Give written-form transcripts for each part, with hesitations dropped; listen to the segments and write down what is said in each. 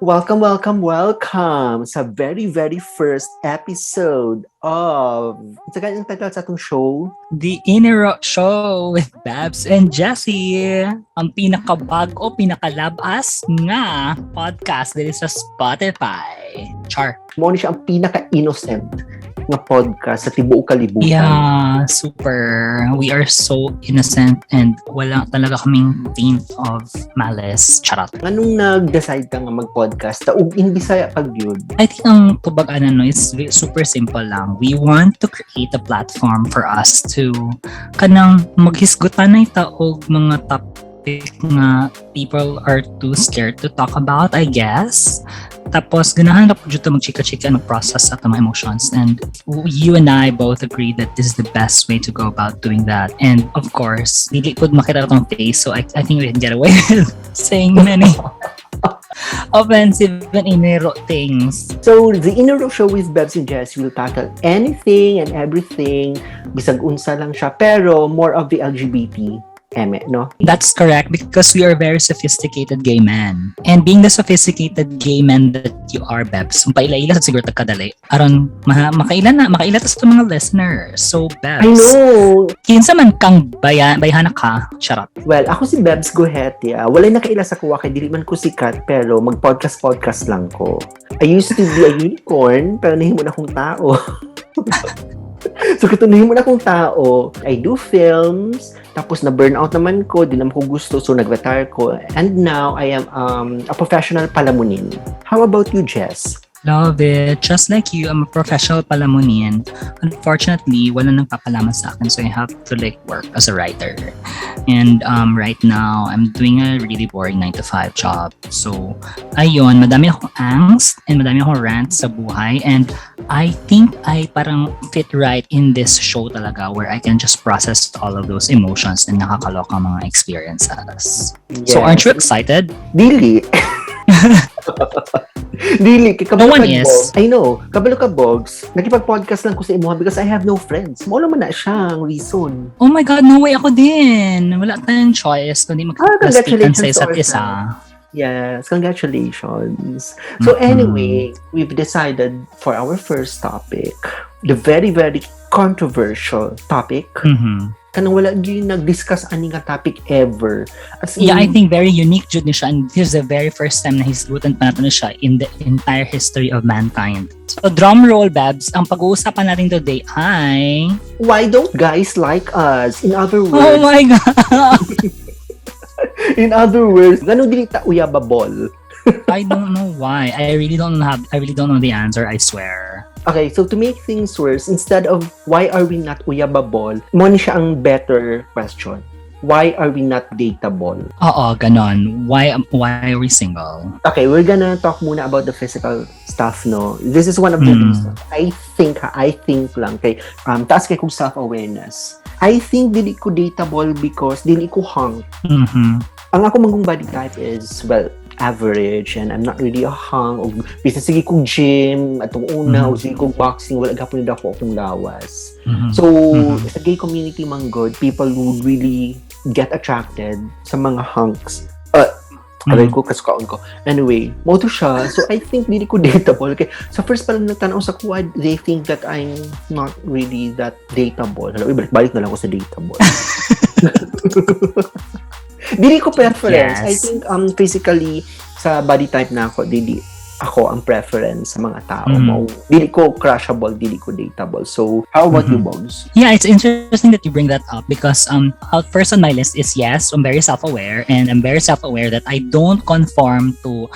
Welcome, welcome, welcome sa very first episode of... Sa kanyang title sa atong show? The Inireux Show with Bebs and Jesse. Ang pinakabago, pinakalabas nga podcast dito sa Spotify. Char. Mo siya ang pinaka-innocent nga podcast sa tibuok kalibutan. Yeah, super. We are so innocent and wala talaga kaming taint of malice. Charot. Anong nag-decide ka nga mag-podcast? Taog in Bisaya pag gyud. I think ang tubag-anan no is super simple lang. We want to create a platform for us to kanang maghisgutan na taog mga topic nga people are too scared to talk about, I guess. Tapos, ganahan na po dito mag-chika-chika and mag-process sa mga emotions. And you and I both agree that this is the best way to go about doing that. And of course, dili po makita itong face, so I think we can get away with saying many offensive and inero things. So, the Inireux Show with Bebs and Jesse will tackle anything and everything. Bisag unsa lang siya, pero more of the LGBT. No? That's correct, because we are very sophisticated gay men. And being the sophisticated gay men that you are, Bebs, paila-ila sa siguro tagkadali. Aron, makaila ta sa mga listeners. So, Bebs. I know! Kinsa man kang bayhana ka, charot. Well, ako si Bebs Guhete. Walay nakaila sa kuwa kay dili man ko sikat, pero mag-podcast lang ko. I used to be a unicorn, pero nahimo na akong tao. So, kung nahimo na akong tao, I do films, tapos na-burnout naman ko, di naman ko gusto, so nag-retire ko. And now, I am a professional palamunin. How about you, Jess? Love it. Just like you, I'm a professional palamunin. Unfortunately, wala nang papalaman sa akin, so I have to work as a writer. And right now, I'm doing a really boring 9-to-5 job. So, ayun, madami akong angst and madami akong rant sa buhay. And I think I parang fit right in this show talaga where I can just process all of those emotions and nakakalokang mga experiences. Yes. So, aren't you excited? Dili. Dili, No one is. I know. Kabalo ka, Bogs. Nakipag-podcast lang ko sa imuha because I have no friends. Mawala man na siyang reason. Oh my God, no way, ako din. Wala tayong choice kundi magkakastikan sa isa't isa. Yes, congratulations. So anyway, we've decided for our first topic, the very controversial topic. Kanang wala gyud nag-discuss ani nga topic ever. As in, Yeah, I think very unique jud ni siya, and this is the very first time na hisgutan pa natin siya in the entire history of mankind. So drum roll, Babs, ang pag-uusapan natin today ay... why don't guys like us? In other Oh words, my God! ganun dili ta uyabable. I don't know why. I really don't know the answer, I swear. Okay, so to make things worse, instead of why are we not uyabable, mo ni siya ang better question. Why are we not dateable? Oo, ganon. Why are we single? Okay, we're gonna talk muna about the physical stuff, no? This is one of the reasons. I think lang kay taas kay kong self-awareness. I think dili ko dateable because dili ko hung. Ang ako mangong body type is, well, average, and I'm not really a hung o bisa sige kong gym atong una o sige kong boxing, wala gapon nila ako akong lawas. So sa gay community man good, people would really get attracted sa mga hunks. Aray ko, kasukaon ko. Anyway, mo to siya. So I think dili ko dateable. Okay. So first pa lang nagtanaw sa kuwa, they think that I'm not really that dateable. Hello, balik na lang ako sa dateable. Dili ko preference. Yes. I think physically sa body type na ako, dili ako ang preference sa mga tao mo. Dili ko crushable, dili ko dateable. So, how about you, Bogs? Yeah, it's interesting that you bring that up because first on my list is yes, I'm very self-aware, and I'm very self-aware that I don't conform to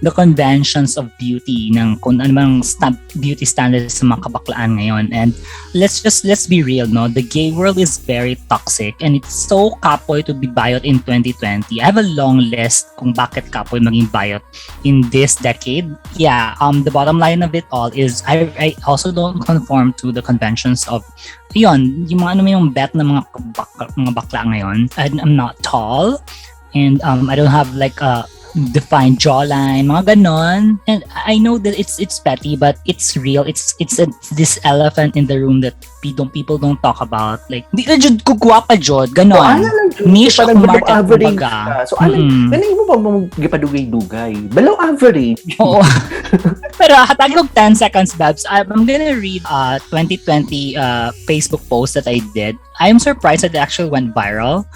the conventions of beauty ng kung ano mang beauty standards sa mga kabaklaan ngayon. And let's be real, no? The gay world is very toxic and it's so kapoy to be bayot in 2020. I have a long list kung bakit kapoy maging bayot in this decade. Yeah, the bottom line of it all is I also don't conform to the conventions of yun, yung mga yung bet na mga bakla ngayon. I'm not tall, and I don't have like a define jawline, mga ganon. And I know that it's petty, but it's real. It's this elephant in the room that people don't talk about. Like, di na jud kugwa pa jud, ganon. Ano lang jud, Niche of parang market, below average kumbaga. ka. So, ganun mo pa gipadugay-dugay. Below average. Oo. Pero hatag ko 10 seconds, Babs. I'm gonna read 2020 Facebook post that I did. I'm surprised that it actually went viral.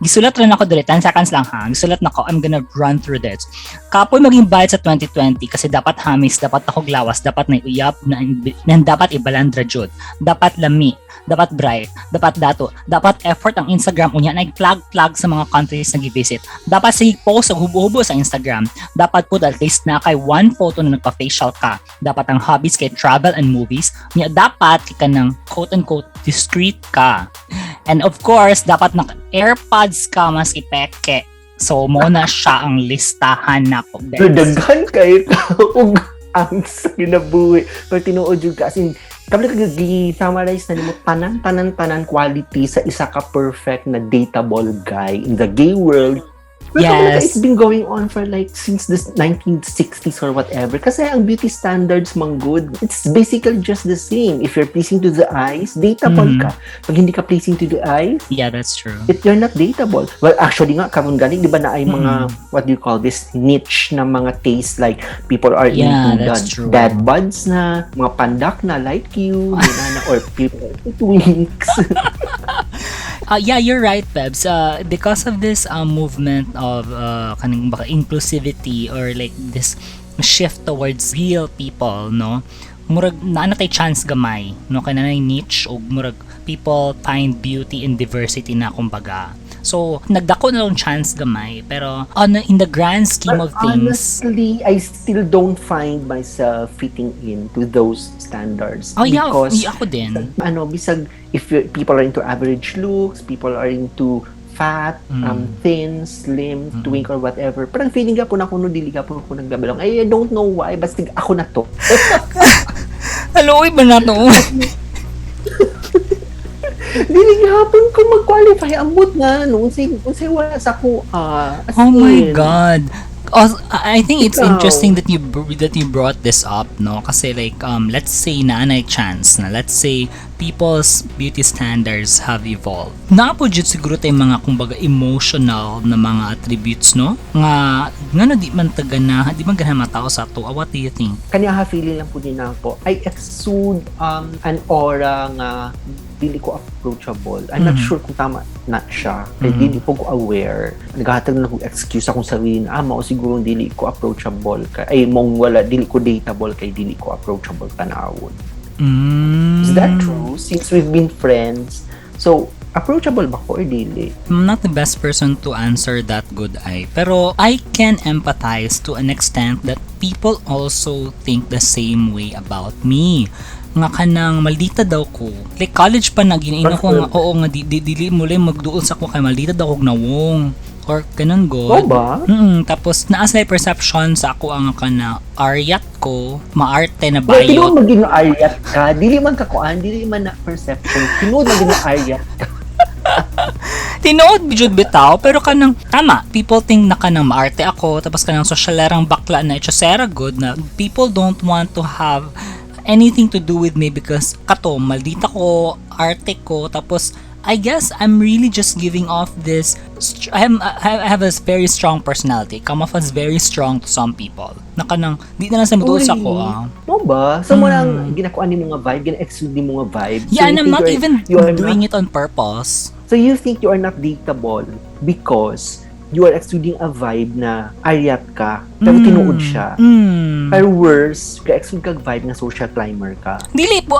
Gisulat rin ako dali, 10 seconds lang ha. Gisulat na ko, I'm gonna run through this. Kapoy maging bayad sa 2020 kasi dapat hamis, dapat ako glawas, dapat na uyab, na dapat ibalandra jud, dapat lami, dapat bright, dapat dato, dapat effort ang Instagram unya na plug sa mga countries na gi-visit. Dapat sige post ang hubo-hubo sa Instagram. Dapat put at least na kay one photo na nagpa-facial ka. Dapat ang hobbies kay travel and movies. Nya dapat ka ng quote-unquote discreet ka. And of course, dapat na AirPods ka mas ipeke. So, mo na siya ang listahan na ko. Daghan kayo ug ang sa kinabuhi. Pero tinuod jud ka, as in, kami nag-summarize na nimo tanan quality sa isa ka perfect na dateable guy in the gay world. Pero Yes. it's been going on for like since the 1960s or whatever. Kasi ang beauty standards mang good, it's basically just the same. If you're pleasing to the eyes, dateable ka. Pag hindi ka pleasing to the eyes, Yeah, that's true. you're not dateable. Well, actually nga, karon galing, di ba na ay mga, what do you call this, niche na mga taste, like, people are Yeah, into that's true. dad buds na, mga pandak na, like you, or people, twinks. Yeah, you're right, Bebs. Because of this movement of kaning baka inclusivity or like this shift towards real people, no? Murag naana tay chance gamay, no? Kanang niche o murag people find beauty in diversity na kumbaga. So, nagdako na lang chance gamay, pero in the grand scheme of But things, honestly, I still don't find myself fitting into those standards. oh yeah, Because, ako din. bisag, if people are into average looks, people are into fat, thin, slim, twink, or whatever. Parang feeling ka po na kuno, dili ka po nagbabalong. I don't know why, basta ako na to. Kalooy ba na to? Dili hapon ko mag-qualify. Ambot na, no? Unsay wala sa ko, Oh my God. I think it's Ikaw. interesting that you brought this up, no? Kasi like let's say na chance na, let's say people's beauty standards have evolved. Napo jud siguro tay mga kumbaga emotional na mga attributes, no? Nga di man ganahan matao sa to. What do you think? Kanya feeling lang po din ako. I exude an aura nga dili ko approachable. I'm not sure kung tama na siya. Kaya dili po ko aware. Naghahatag na akong excuse akong sabihin, mao siguro dili ko approachable. Mong wala, dili ko dateable kay dili ko approachable tanawon. Is that true? Since we've been friends, so approachable ba ko or dili? I'm not the best person to answer that, good eye. Pero I can empathize to an extent that people also think the same way about me. Nga kanang maldita daw ko. Like college pa na ginaino ko nga, oo nga dili muli magduol sa ko kay maldita daw kog nawong or ganun god. Oo ba? Tapos naas na perception sa ako ang kana aryat ko, maarte na Well, tinuod bayot. maging aryat ka. Dili man kakuan, dili man na perception. Tinuod maging aryat ka. Tinuod bijud bitaw pero kanang tama, people think na kanang maarte ako tapos kanang sosyalerang bakla na itsosera good na people don't want to have anything to do with me because kato maldita ko, arte ko, tapos I guess I'm really just giving off this I have a very strong personality, come off as very strong to some people na kanang di na lang sa mutuos ako Mo ba? So mo lang ginakuan ni mga vibe, gina-exude ni mga vibe. yeah, So and you I'm think not even doing not, it on purpose. So you think you are not dateable because you are exuding a vibe na aryat ka, pero tinuod siya. Pero worse, ka-exude kag vibe na social climber ka. Dili po.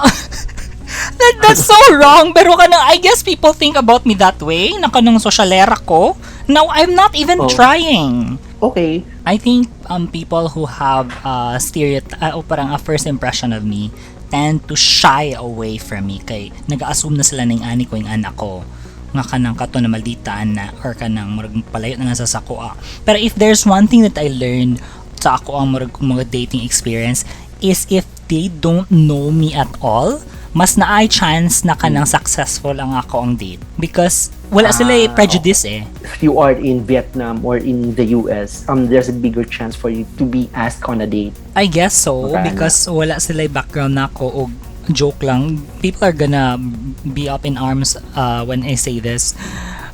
That's so wrong. Pero kanang, I guess people think about me that way. Na kanang sosyalera ko. Now, I'm not even trying. Okay. I think people who have o parang a first impression of me tend to shy away from me. Kay nag-assume na sila ng ani ko yung anak ko. Nga kanang kato na malditaan na or kanang murag palayo na nga sa sakoa. Pero if there's one thing that I learned sa ako ang murag mga dating experience is if they don't know me at all, mas naay chance na kanang successful ang ako ang date. Because wala sila prejudice eh. If you are in Vietnam or in the US, there's a bigger chance for you to be asked on a date. I guess so, Magkano? because wala sila background na ako o joke lang. People are gonna be up in arms when I say this.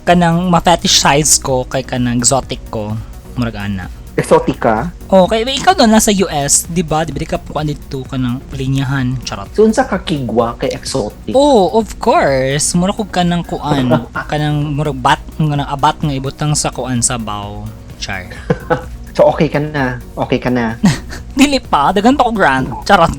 Kanang ma-fetishize ko kay kanang exotic ko. Murag ana. Exotica. Okay, ikaw doon nasa US, di ba? Di ba di ka pukuan dito ka ng linyahan? Charot. So, unsa ka kigwa kay exotic? Oh, of course. Mura ko ka ng kuan. Kanang murag bat, kanang abat nga ibutang sa kuan sa baw. Char. So, okay ka na. Okay ka na. Dili pa, dagan pa ko grant. Charot.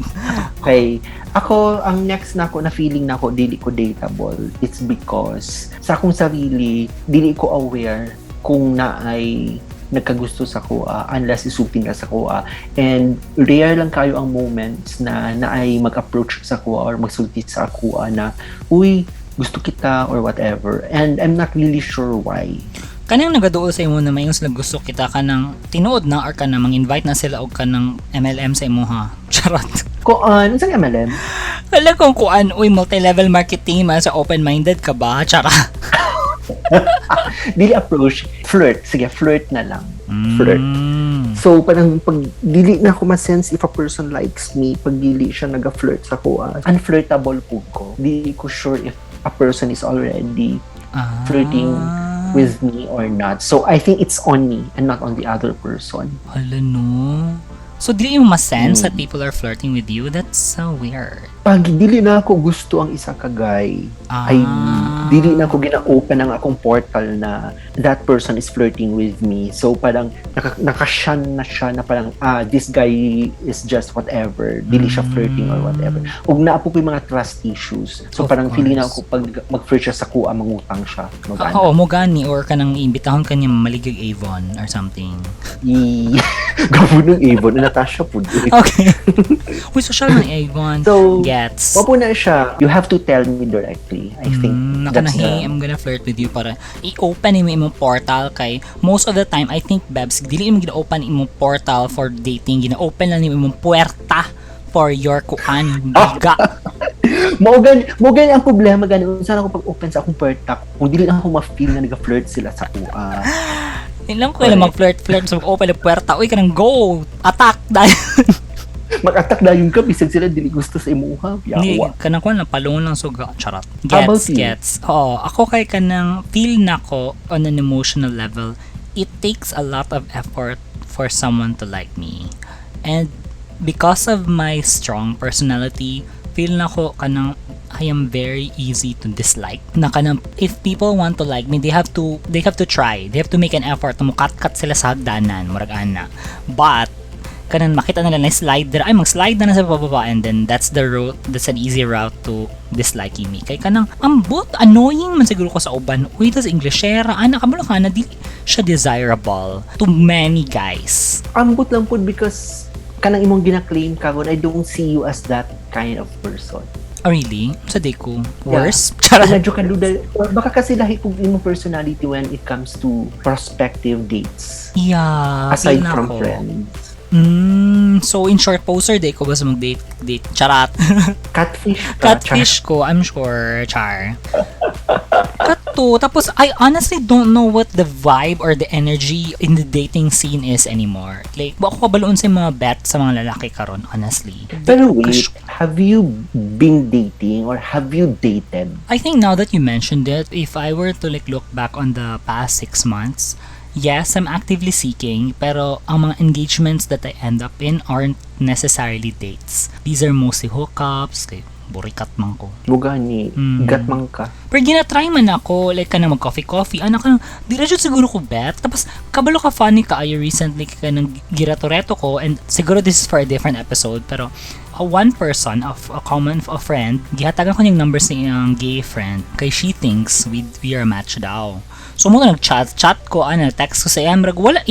Okay. Ako, ang next na ako na feeling na ako, dili ko dateable. It's because sa akong sarili, dili ko aware kung naay nagkagusto sa kuha unless isulting ka sa kuha. And rare lang kayo ang moments na naay mag-approach sa kuha or magsulti sa kuha na, uy, gusto kita or whatever. And I'm not really sure why. Kanang nagaduol sa imo na mayong sila gusto kita kanang tinuod na or kanang mang-invite na sila og kanang MLM sa imo ha. Charot. Kuan, saan MLM? Wala kong kuan, uy, multi-level marketing man sa open-minded ka ba? Chara. Dili approach, flirt. Sige, flirt na lang. Flirt. So, parang pag dili na ako ma-sense if a person likes me, pag dili siya nag-flirt sa kuha, unflirtable po ko. Dili ko sure if a person is already flirting with me or not. So, I think it's on me and not on the other person. Hala no. So, dili mo ma-sense that people are flirting with you? That's so weird. Pag dili na ako gusto ang isa ka guy, ay dili na ako gina-open ang akong portal na that person is flirting with me. So parang nakasyan na siya na parang this guy is just whatever. Dili siya flirting or whatever. Ug naapo ko yung mga trust issues. So Of parang feeling na course. ako pag mag-flirt siya sa kuha, mangutang siya. Magana. Oo, mo gani or kanang imbitahon ka niya maligig Avon or something. Gabo ng Avon na Natasha po. Okay. Uy, social na Avon. So, Gets. wapo na siya. You have to tell me directly. I think that's Nakanahi, I'm gonna flirt with you para i-open mo imong portal kay most of the time I think Bebs dili mo gina-open imong portal for dating, gina-open lang imong puwerta for your kuan biga. Mo gani ang problema gani unsa ako pag-open sa akong puwerta kung dili lang ako ma-feel na nag-flirt sila sa kuha. Ilang ko lang mag-flirt sa mag-open ng puwerta. Uy, kanang go! Attack! Dahil Mag-attack dayon ka bisag sila dili gusto sa imuha. hindi, Yawa. kanang ko lang palungon lang suga. Charot. How about Gets. you? Oo, ako kay kanang feel na ko on an emotional level, it takes a lot of effort for someone to like me. And because of my strong personality, feel na ko kanang I am very easy to dislike. Na kanang if people want to like me, they have to try. They have to make an effort na mukat-kat sila sa hagdanan, murag ana. But kanang makita nila na slider, ay mag-slide na sa bababa, and then that's an easy route to disliking me. Kay kanang ambot, annoying man siguro ko sa uban. Uy, tas Englishera, anak kabalo ka na, dili siya desirable to many guys. Ambot lang pud because kanang imong gina-claim karon I don't see you as that kind of person. Oh, really? Sa day ko. Worse? Yeah. Medyo kaluda. Or baka kasi lahi kung imong personality when it comes to prospective dates. Yeah. Aside feel na from ko. friends. So in short, poser day ko ba sa mag-date? Charat. Catfish ka. Catfish ko, I'm sure. Char. Kato. Tapos, I honestly don't know what the vibe or the energy in the dating scene is anymore. Like, ako kabaloon sa mga bet sa mga lalaki karon, honestly. Pero wait, have you been dating or have you dated? I think now that you mentioned it, if I were to like look back on the past 6 months, yes, I'm actively seeking, pero ang mga engagements that I end up in aren't necessarily dates. These are mostly hookups, kay burikat man ko. Mugani, gatmang ka. Pero ginatry man ako, like ka na mag-coffee-coffee, anak ka, di na siguro ko bet. Tapos, kabalo ka funny ka, I recently ka nang giratoreto ko, and siguro this is for a different episode, pero one person, a common friend, gihatagan ko yung numbers ng iyang gay friend, kay she thinks we are a match daw. So mo nag-chat ko, text ko sa iya, wala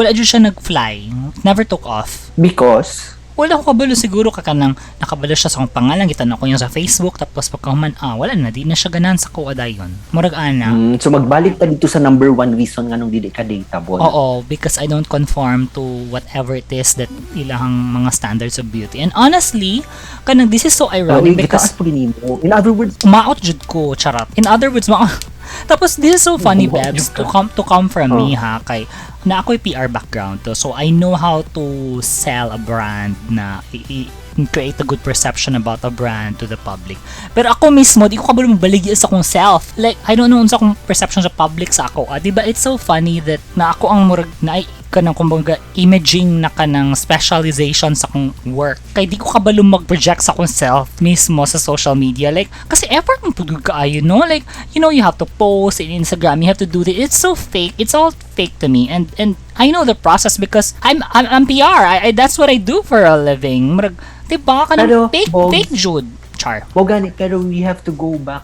dyan siya nag-fly. Never took off. Because? wala ko kabalo siguro kakanang nakabalo siya sa akong pangalan, gitanong ko niya sa Facebook, tapos pagkahuman, wala na, di na siya ganan sa kuha dayon. Murag ana. So magbalik ta dito sa number one reason nga nung dili ka dateable. Oo, because I don't conform to whatever it is that ilang mga standards of beauty. And honestly, kanang this is so ironic because in other words, maot jud ko, charot. In other words, tapos this is so funny, Bebs, to come from me ha, kay na ako'y PR background to, so I know how to sell a brand na create a good perception about a brand to the public. Pero ako mismo, di ko kabalo mabaligi sa akong self. Like, I don't know unsa akong perception sa public sa ako. Diba, it's so funny that na ako ang murag na kanang kumbaga imaging na kanang specialization sa akong work. Kaya di ko kabalo mag-project sa akong self mismo sa social media. Like, kasi effort mo pagod ka, you know? Like, you know, you have to post in Instagram, you have to do this. It's so fake. It's all fake to me. And I know the process because I'm PR. That's what I do for a living. Murag, diba? Kanang fake Jude. Char. Gani, pero we have to go back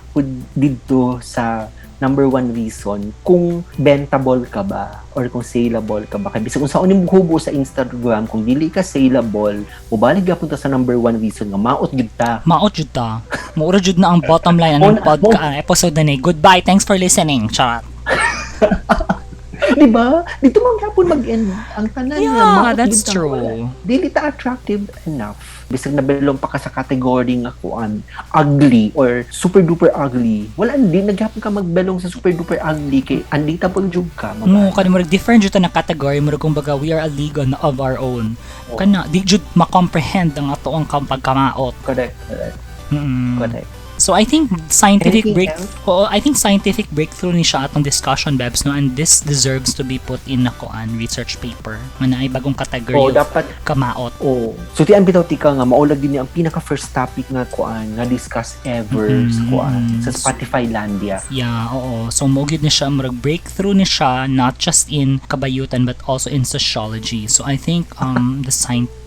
dito sa number one reason kung bentable ka ba or kung saleable ka ba. Kasi kung saan mo hubo sa Instagram, kung dili ka saleable, mubalik ka punta sa number one reason nga, maot jud ta. Maot jud ta. Maura jud na ang bottom line ng podcast episode na ni. Goodbye, thanks for listening. Charot. Diba? Dito man hapon mag-end ang tanan nga. Yeah, that's true. Dili ta attractive enough. Bisag nabelong pa ka sa category nga kuan ugly or super duper ugly. Wala hindi naghapon ka magbelong sa super duper ugly kay undateable jud ka. No, kani mo different jud ta na category mo kumbaga we are a league of our own. Kana di jud ma-comprehend ang ato ang pagkamaot. Correct. Correct. So I think scientific breakthrough ni siya atong discussion, Bebs, no, and this deserves to be put in ako research paper nga na ay bagong category dapat kamaot. So tiyan bitaw tika nga maulag din ang pinaka first topic nga kuan nga discuss ever sa kuan sa Spotify Landia. Yeah, oo. So mo gyud ni siya murag breakthrough ni siya not just in kabayutan but also in sociology. So I think the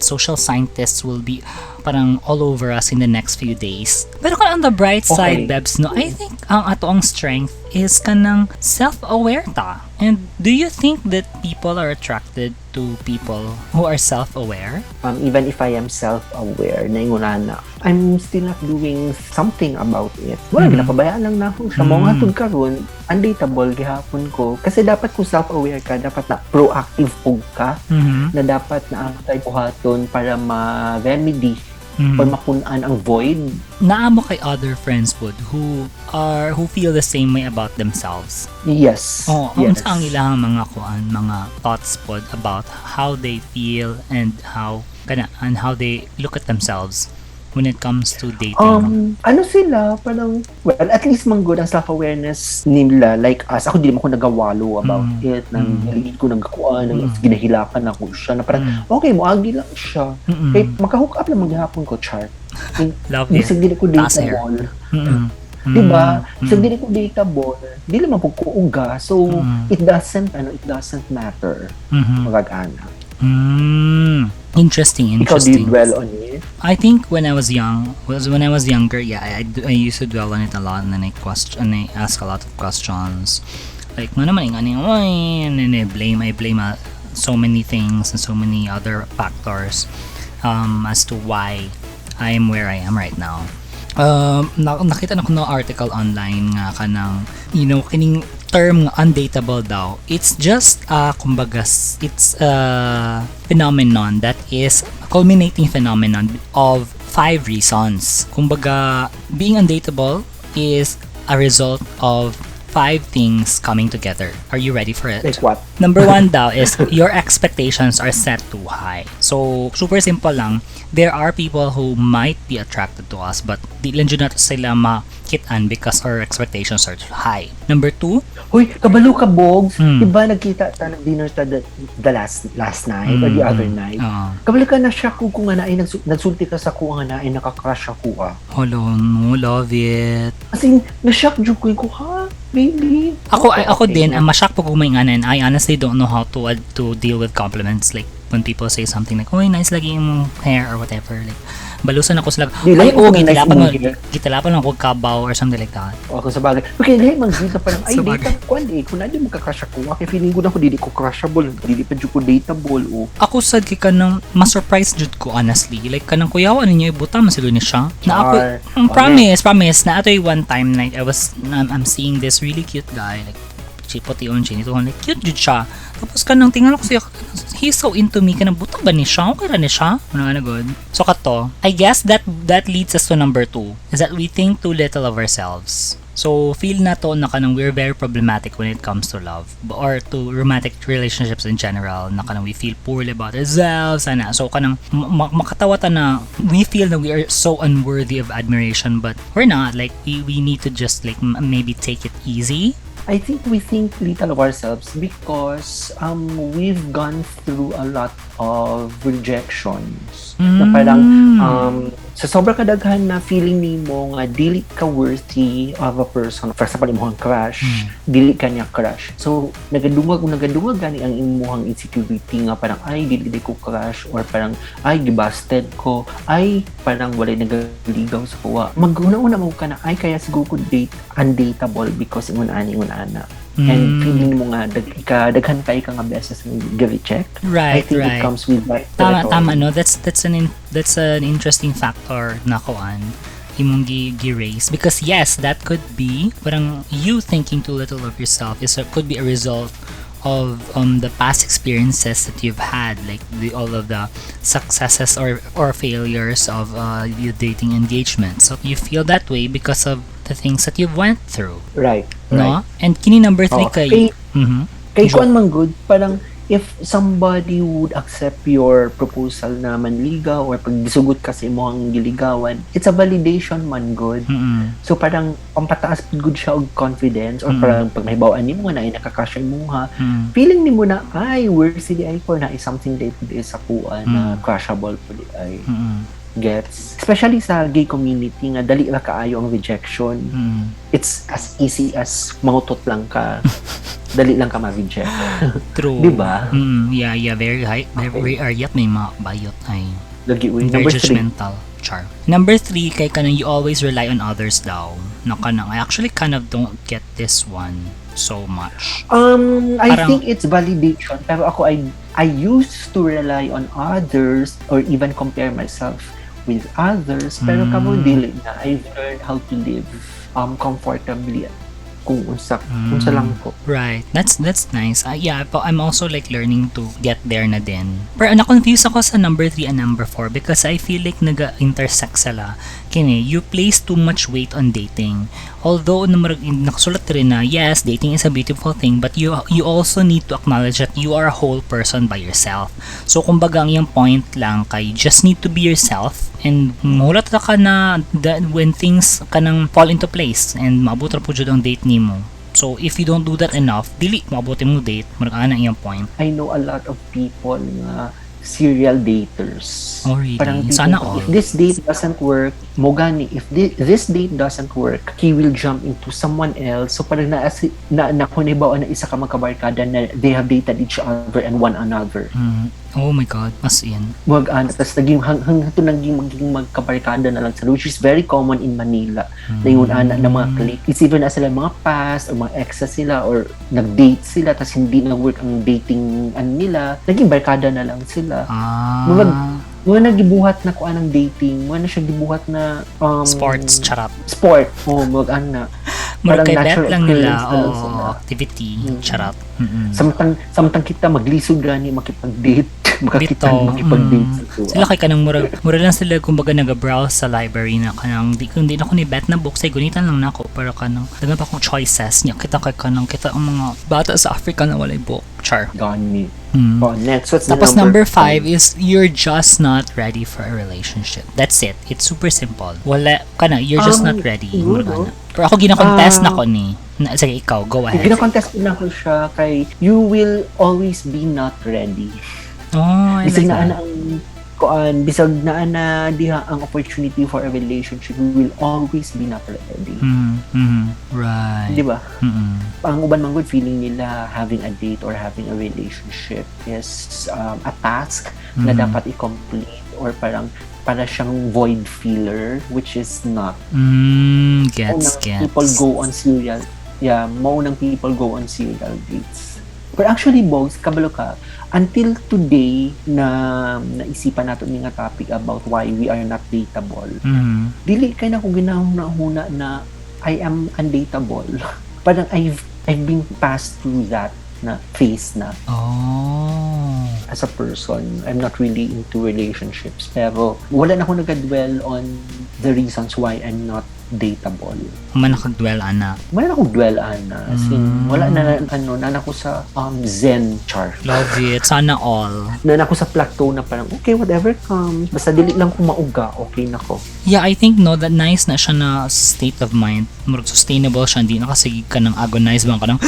social scientists will be parang all over us in the next few days. Pero on the bright side, Bebs, no, I think ang ato ang strength is kanang self-aware ta. And do you think that people are attracted to people who are self-aware? Even if I am self-aware, naingunan na, I'm still not doing something about it. Wala, ginapabayaan lang na ako siya. Mga hatod karon, undateable gihapon ko. Kasi dapat kung self-aware ka, dapat na proactive ka, na dapat na ang tayo buhaton para ma-remedy or makunaan ang void. Naamo kay other friends pod who feel the same way about themselves. Yes. Yes. Ang ilang mga mga thoughts pod about how they feel and how they look at themselves when it comes to dating. Ano sila, parang, well, at least manggod ang self-awareness nila, like us. Ako di naman ako nagawalo about it, nang nalilid ko nagkakuan, ginahilakan ako siya, na parang, okay, moagi lang siya. Kaya makahook up lang maghihapon ko, chart. Love it. Bisag dili ko dateable. Diba? Bisag dili ko dateable, dili man po kuuga, so it doesn't matter. Magag-ana. Interesting. Ikaw, do you dwell on it? I think when I was younger, yeah, I used to dwell on it a lot, and then I ask a lot of questions. Like, naman I blame so many things and so many other factors as to why I am where I am right now. Nakita na ko no article online nga kanang, kining term nga undateable daw. It's just kumbaga it's a phenomenon that is a culminating phenomenon of 5 reasons. Kumbaga, being undateable is a result of 5 things coming together. Are you ready for it? Like what? Number 1 daw is your expectations are set too high. So, super simple lang. There are people who might be attracted to us but di lang dyan natin sila makitaan because our expectations are too high. Number 2, Hoy, kabalo ka, Bogs. Diba nagkita ta ng dinner ta the last night or the other night? Kabalo ka na siya kung nga naay nagsulti ka sa kuha nga naay nakakrush ako Hello, no, love it. As in, na-shock jud ko ha? Baby. Ako din, ang ma-shock po kung may nganan. I honestly don't know how to deal with compliments. Like, when people say something like, "Oh, nice lagi yung hair," or whatever, like balusan ako sila. Di lang Oo, ko nice hair. gitalapan lang ko kabaw or something like that. O, kung sabagay. Okay, dahil mag-data pa lang, ay, Sabagay. data ko, kung na din magka-crush ako, okay, feeling ko na ako, dili ko crushable, dili pa dyan ko dateable, o. Ako sad kay kanang ma-surprise jud ko honestly. Like kanang kuyawan ninyo ibuta man siguro ni siya. Na ako promise na atoy one time like I'm seeing this really cute guy like puti on chin ito like cute jud siya. Tapos kanang tingnan ko siya he's so into me kanang buta ba ni siya? Okay ra ni siya? Ano good. So kato, I guess that leads us to number 2 is that we think too little of ourselves. So, feel na to na kanang we're very problematic when it comes to love or to romantic relationships in general na kanang we feel poorly about ourselves ana. So, kanang makatawa ta na we feel that we are so unworthy of admiration but we're not. Like, we need to just like maybe take it easy. I think we think little of ourselves because we've gone through a lot of rejections. Na parang sa sobrang kadaghan na feeling nimo nga dili ka worthy of a person. For example, imong crush, dili ka niya crush. So nagadungag gani ang imong insecurity nga parang ay dili ko crush or parang ay gibasted ko, ay parang walay nagaligaw sa kuwa. Maguna-una mo ka na ay kaya siguro ko date undateable because ingon ana. And feeling mo nga daghan kay ka nga beses gi-check. Right, I think right. It comes with that. Tama no. That's an interesting factor na koan imong gi-raise because yes, that could be parang you thinking too little of yourself could be a result of the past experiences that you've had, like all of the successes or failures of your dating engagement. So you feel that way because of the things that you've went through. Right. No? And kini number 3 kay kay kuan man good, parang if somebody would accept your proposal na manligaw or pag gisugot ka sa imong giligawan, it's a validation man good. So parang pampataas good siya og confidence or parang pag mahibaw-an nimo na ay nakakasya mo ha. Feeling nimo na ay worthy di ay ko na is something that is akuan na crushable po di ay. Gets, especially sa gay community nga dali ra kaayo ang rejection. It's as easy as mangutot lang ka. Dali lang ka ma-reject. True. Diba? Yeah, very high. Very yet may mga bayot ay. Lagi very number judgmental. Char. Number 3 kay kanang you always rely on others daw. Na kanang I actually kind of don't get this one so much. I think it's validation pero ako I used to rely on others or even compare myself with others pero kamo dili na I've learned how to live comfortably kung unsa lang ko. Right. That's nice. Yeah, but I'm also like learning to get there na din. Pero na-confuse ako sa number 3 and number 4 because I feel like naga-intersect sila. Kini, you place too much weight on dating. Although nakasulat rin na yes, dating is a beautiful thing but you also need to acknowledge that you are a whole person by yourself. So kumbaga ang yung point lang kay just need to be yourself and mulat ka na when things kanang fall into place and maabot ra po jud ang date nimo. So if you don't do that enough, dili maabot mo date, murag ana ang point. I know a lot of people nga serial daters. Oh, really? Parang Sana if this date doesn't work, mogani, if this date doesn't work, he will jump into someone else. So parang nakunibaw na isa ka magkabarkada na they have dated each other and one another. Oh my God, as in. Tapos naging magkabarkada na lang sila, which is very common in Manila. Na yun na mga clique. It's even na sila mga past or mga exes sila or nag-date sila tapos hindi na-work ang dating nila. Naging barkada na lang sila. Mga nagibuhat na kuan ng dating, mga na siya gibuhat na sports, charap. Sport. Mag-ana. Parang natural lang nila. Activity, charap. Samtang kita maglisod gani makipag-date, makipag-date. Sila kay kanang mura lang sila kumbaga naga-browse sa library na kanang di na ko ni bet na books ay gunitan lang nako pero kanang dagan pa akong choices niya kita ang mga bata sa Africa na walay book. Char. Gani. Next, what's Tapos number 5 is you're just not ready for a relationship. That's it. It's super simple. Wala ka na, you're just not ready. Pero ako gina-contest na ko ni. Sige, ikaw, go ahead. Gina-contest na ko siya kay you will always be not ready. Oh, I like that. kuan bisag na diha ang opportunity for a relationship, we will always be not ready. Right. Di ba? Mm-mm. Ang uban man good feeling nila having a date or having a relationship is a task na dapat i-complete or parang para siyang void filler, which is not. Gets. People go on serial maunang people go on serial dates. But actually, Bogs, kabalo ka, until today na naisipan nato ni nga topic about why we are not dateable. Dili kay na ko ginahuna na I am undateable. Parang I've been passed through that na phase na. As a person, I'm not really into relationships. Pero wala na ako nag-dwell on the reasons why I'm not dateable. Manakag-dwell, ana. Wala na akong dwell, ana. As in, wala na ako sa zen char. Love it. Sana all. Ako sa plateau na parang, okay, whatever comes. Basta dili lang ko mauga, okay na ko. Yeah, I think, no, that nice na siya na state of mind. Murag sustainable siya. Hindi nakasig ka ng agonize bang ka ng,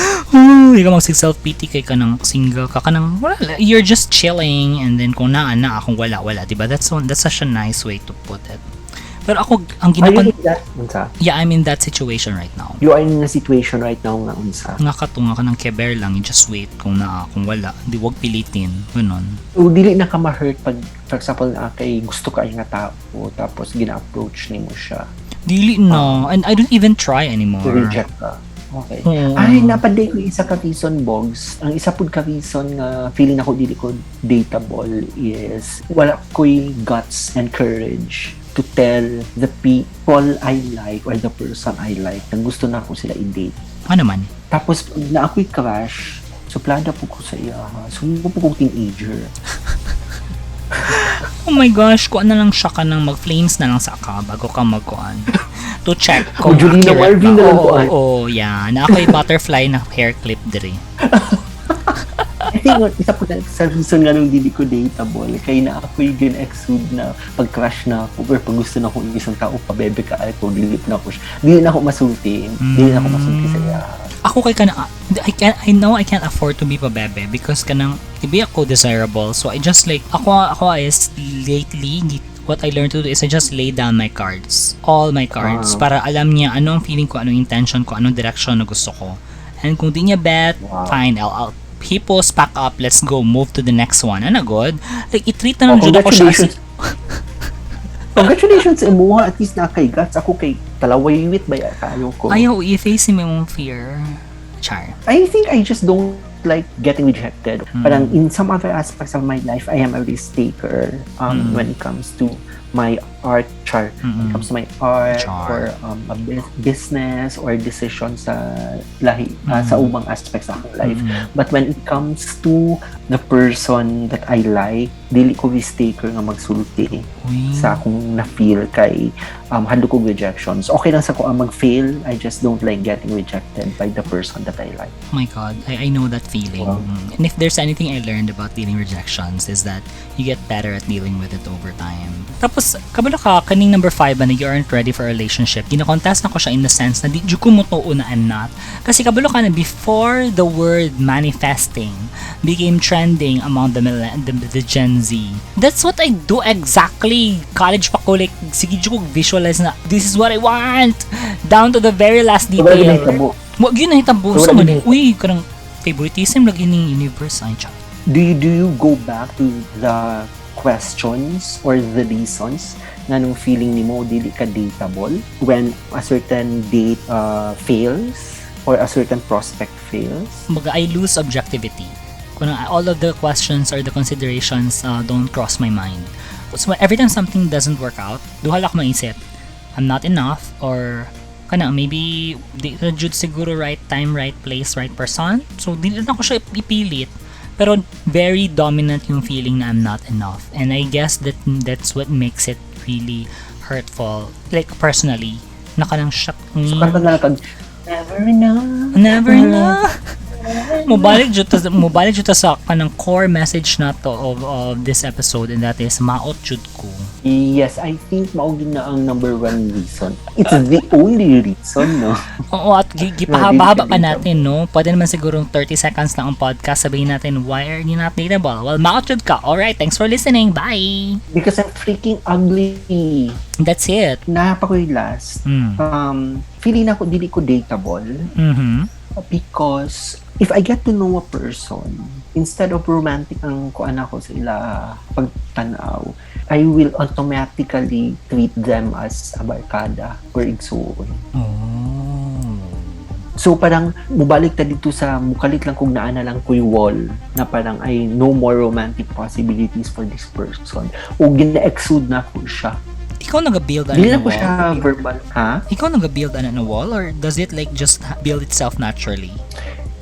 hindi ka mag-self-pity kay ka ng single ka ng, wala, you're just chilling and then kung na, kung wala, diba? That's such a nice way to put it. Pero ako, ang yeah, I'm in that situation right now. You are in a situation right now nga unsa? Nga katunga ka ng keber lang, you just wait kung wala. Hindi, wag pilitin. Ganon. So, dili na ka ma-hurt pag, for example, kay gusto ka nga tao, tapos gina-approach ni mo siya. Dili na. And I don't even try anymore. To reject ka. Okay. Ay, napaday ko isa ka reason, Bogs. Ang isa pud ka reason nga feeling ako dili ko dateable is wala ko'y guts and courage to tell the people I like or the person I like na gusto na ako sila i-date. Ano man? Tapos, na ako'y crush, suplada po ko sa iya. Sumupo po kong teenager. Oh my gosh, kuan na lang siya ka nang mag-flames na lang sa ka bago ka magkuan. To check kung Julie na Marvin na lang kuan. Oo, yeah. Na ako'y butterfly na hair clip diri. I think isa po sa reason nga nung dili ko dateable kay na ako'y gin-exude na pag-crush na ako or pag gusto na ako ng isang tao, pabebe ka ako, dilip na ako siya. Dili na ako masulti. Dili na ako masulti sa iya. Ako kay kana I know I can't afford to be pabebe because kanang be ako desirable. So I just like ako is lately what I learned to do is I just lay down my cards. All my cards para alam niya ano ang feeling ko, ano yung intention ko, anong direction na gusto ko. And kung di niya bet, fine, I'll people pack up, let's go, move to the next one. Ano good? Like, i-treat na lang dyan ako siya as... Congratulations, amoa, at least nakay-guts. Ako kay talawaywit ba ayaw ko. Ayaw, i-face mo yung fear. Char. I think I just don't like getting rejected. Parang in some other aspects of my life, I am a risk taker when it comes to my art chart. When it comes to my art or a business or decision sa lahi sa ubang aspects of my life. But when it comes to the person that I like, dili ko risk taker nga magsulti sa akong na-feel kay hadlo ko rejections. Okay lang sa ko mag-fail, I just don't like getting rejected by the person that I like. Oh my God, I know that feeling. And if there's anything I learned about dealing rejections is that you get better at dealing with it over time. Tapos, kabalo ka, kaning number 5 ba na you aren't ready for a relationship, gina-contest na ko siya in the sense na di ko mo to una and not. Kasi kabalo ka na before the word manifesting became trending among the Gen Z. That's what I do exactly. College pa ko, like, sige ko visualize na this is what I want. Down to the very last detail. Wag yun na hitabo. So, uy, karang favoritism lagi ng universe. Ay, chat. Do you go back to the questions or the reasons nga nung feeling ni mo dili ka dateable when a certain date fails or a certain prospect fails? I lose objectivity. Kung all of the questions or the considerations don't cross my mind. So every time something doesn't work out, duhala ko maisip, I'm not enough or maybe di jud siguro right time, right place, right person. So dili na ko siya ipilit. Pero very dominant yung feeling na I'm not enough. And I guess that's what makes it really hurtful. Like personally, nakanang shock. So never enough. Never enough. Mubalik jud ta sa kanang core message na to of this episode, and that is maot jud ko. Yes, I think maugin na ang number one reason. It's the only reason, no? Oo, at gipahaba pa natin, no? Pwede naman sigurong 30 seconds lang ang podcast. Sabihin natin, why are you not dateable? Well, makouyab ka. Alright, thanks for listening. Bye! Because I'm freaking ugly. That's it. Napakoy last. Feeling ako, dili ko dateable. Because if I get to know a person, instead of romantic ang kuan ako sa ila pagtanaw, I will automatically treat them as a barkada or igsuon. So parang mubalik ta dito sa mukalit lang kung naana lang ko wall na parang I no more romantic possibilities for this person. O gina-exude na ko siya. Ikaw nag-build Hindi na na ko siya verbal. Ha? Ikaw nag-build na wall or does it like just build itself naturally?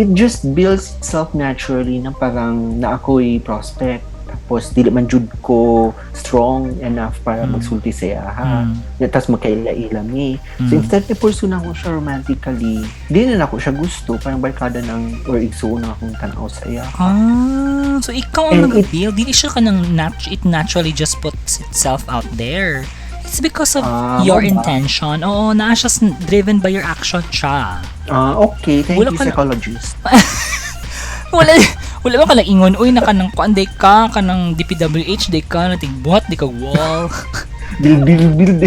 It just builds itself naturally na parang na ako'y prospect. Tapos dili man jud ko strong enough para magsulti sa iya ha. Tapos magkaila-ila mi. So instead na pursue na ko siya romantically, di na ako siya gusto. Parang barkada ng or igsuon na akong tanaw sa iya. So ikaw ang nag-build. Dili siya ka nang it naturally just puts itself out there. It's because of your intention. Oo, na siya driven by your action siya. Okay. Thank you, psychologist. Wala ba ka lang ingon, uy, naka ng kuanday ka ng DPWH, day ka, natigbuhat, di ka wall. Build.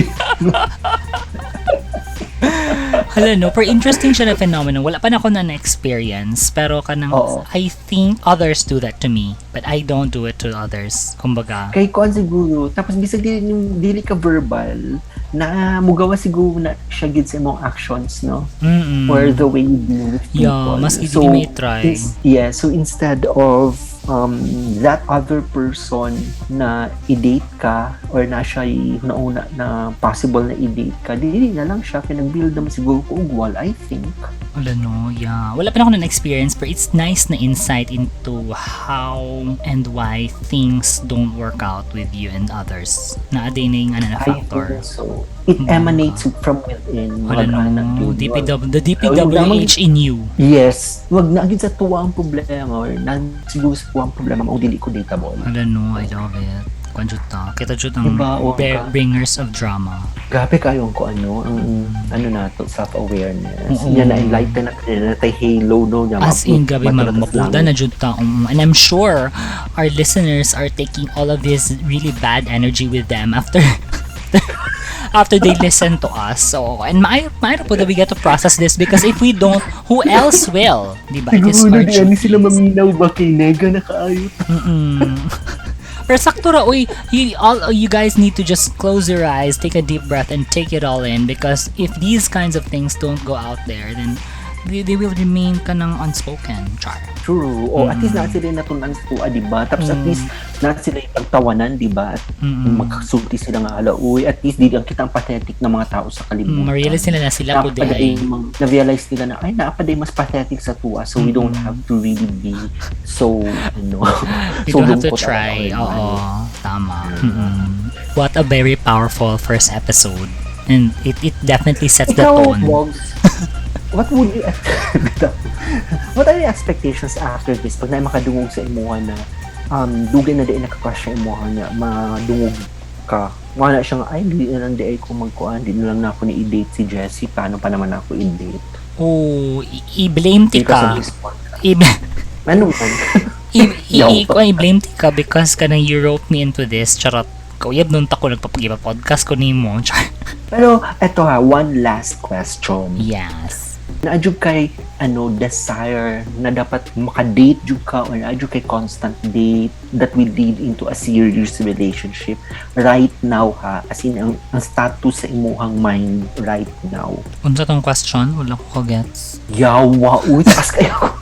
Hala, no, pero interesting siya na phenomenon. Wala pa na ako na-experience, pero I think others do that to me, but I don't do it to others. Kumbaga. Kay kuan siguro, tapos bisag dili ka verbal, na mugawa siguro na siya gid sa imong actions, no? Or the way you deal with people. Yeah, mas hindi may try. So instead of that other person na i-date ka or na siya nauna na possible na i-date ka, dili na lang siya kaya nag-build naman siguro ko wall, I think. Wala no, yeah. Wala pa na ako na-experience but it's nice na insight into how and why things don't work out with you and others. Naaday na yung na factor. I think so. It emanates from within. Wala no, the DPWH in you. Yes. Wag na agad sa tuwa ang problema or siguro sa tuwa ang problema o dili ko dateable. Wala no, I love it. Kita jud ang bringers of drama. Grabe kayong ko ang nato self-awareness. Yan na enlighten na tay halo no nya. As in gabi mapuda na jud ta. And I'm sure our listeners are taking all of this really bad energy with them after they listen to us. So, and mayroon po that we get to process this because if we don't, who else will? Diba? It is our duty. Sila maminaw ba kay nega na kaayot? Pero sakto ra, you guys need to just close your eyes, take a deep breath, and take it all in because if these kinds of things don't go out there, then they will remain kanang unspoken. Char. True. O at least na sila natunan sa tuwa, diba? Tapos at least na sila ipagtawanan, diba? At magkasulti sila nga uy, at least di ang kitang pathetic na mga tao sa kalibutan. Ma-realize nila na sila po day. Na-realize nila na, ay, naapaday mas pathetic sa tuwa. So we don't have to really be so, you don't have to try. Oo, tama. What a very powerful first episode. And it definitely sets the tone. What would you what are your expectations after this? Pag na makadungog sa imuha na dugay na di nakakrush sa imuha niya, madungog ka. Wala siya nga, ay, di na lang di ko magkuhan, di na lang na ako ni-date si Jessie, paano pa naman ako i-date? Oh, i-blame ti ka. Ano man? I-blame ti ka because kanang you wrote me into this, charot. Kauyab nun tako nagpapag-podcast ko ni mo. Pero, eto one last question. Yes. Naadyo kay desire na dapat makadate jud ka or naadyo kay constant date that will lead into a serious relationship right now as in ang status sa imuhang mind right now. Unsa tong question? Wala ko gets. Yawa, taas kayo.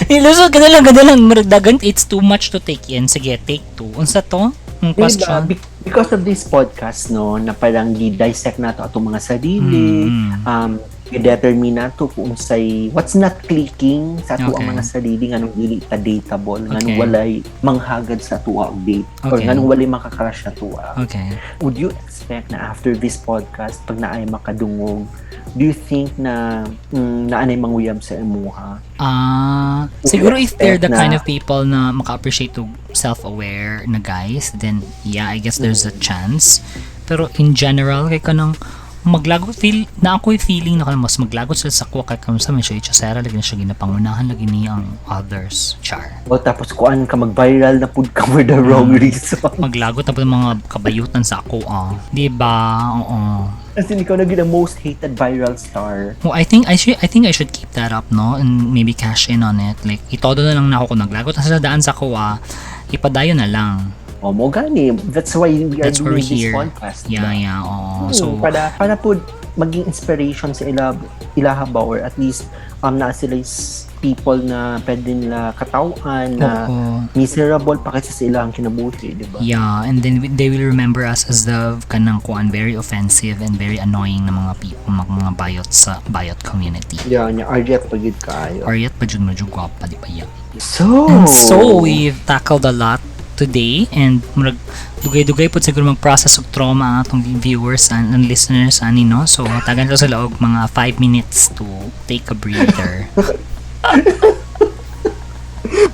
Ilusog ka na lang maragdagan, it's too much to take in. Sige, take two. Unsa to? Question? Because of this podcast, no, na parang i-dissect na to atong mga sarili, i-determine nato kung say what's not clicking sa ato ang Okay. mga sarili nganong dili ta dateable nganong Okay. walay manghagad sa tuwa og date or Okay. nganong walay makakrush sa tuwa. Okay. Would you expect na after this podcast pag naay makadungog, do you think na naanay manguyab sa imuha? Siguro if they're the expect kind na- of people na maka-appreciate to self-aware na guys, then yeah, I guess there's a chance. Pero in general, kay kanang maglagot na ako'y feeling na kanang mas maglagot sila sa kuha kay kanang sa may siya sera lagi na siya ginapangunahan lagi niya ang others. Char. O tapos kuan ka mag-viral na pud ka for the wrong reason. Maglagot na po yung mga kabayutan sa ako, Di ba? Oo. Kasi ikaw na the most hated viral star. Well, I think I should keep that up, no? And maybe cash in on it. Like, itodo na lang na ako kung naglagot na sa daan sa kuha, ipadayo na lang. O mo gani. That's why we are That's why doing we're this here. podcast. Yeah, oo. So, para po maging inspiration sa ilaha ba or at least na sila is people na pwede nila katawan na oo. miserable pa kasi sa ilang kinabuhi, di ba? Yeah, and then they will remember us as the kanang kuan very offensive and very annoying na mga people, mga bayot sa bayot community. Yeah, niya arjet pagid kaayo. Or yet pa jud medyo gwapa, di ba yan? So, And so we've tackled a lot today and murag dugay-dugay po siguro mag-process of trauma ang atong viewers and listeners ani no. So tagan sa sila og mga 5 minutes to take a breather.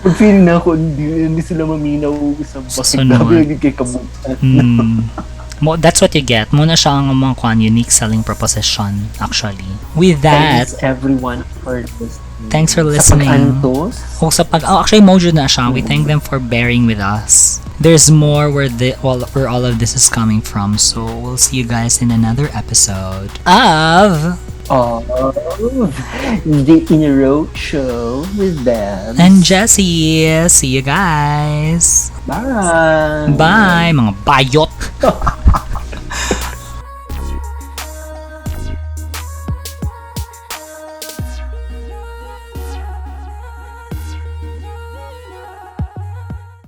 pag feeling na ako, hindi sila maminaw sa bakit Sunod. namin kay kabutan. That's what you get. Muna siya ang mga kuan unique selling proposition actually. With that, Thanks everyone for listening. thanks for Sa listening. pag-antos, Actually mojo na siya. We thank them for bearing with us. There's more where all of this is coming from. So we'll see you guys in another episode of the Inireux Show with Bebs and Jesse. See you guys. Bye! Bye, mga bayot.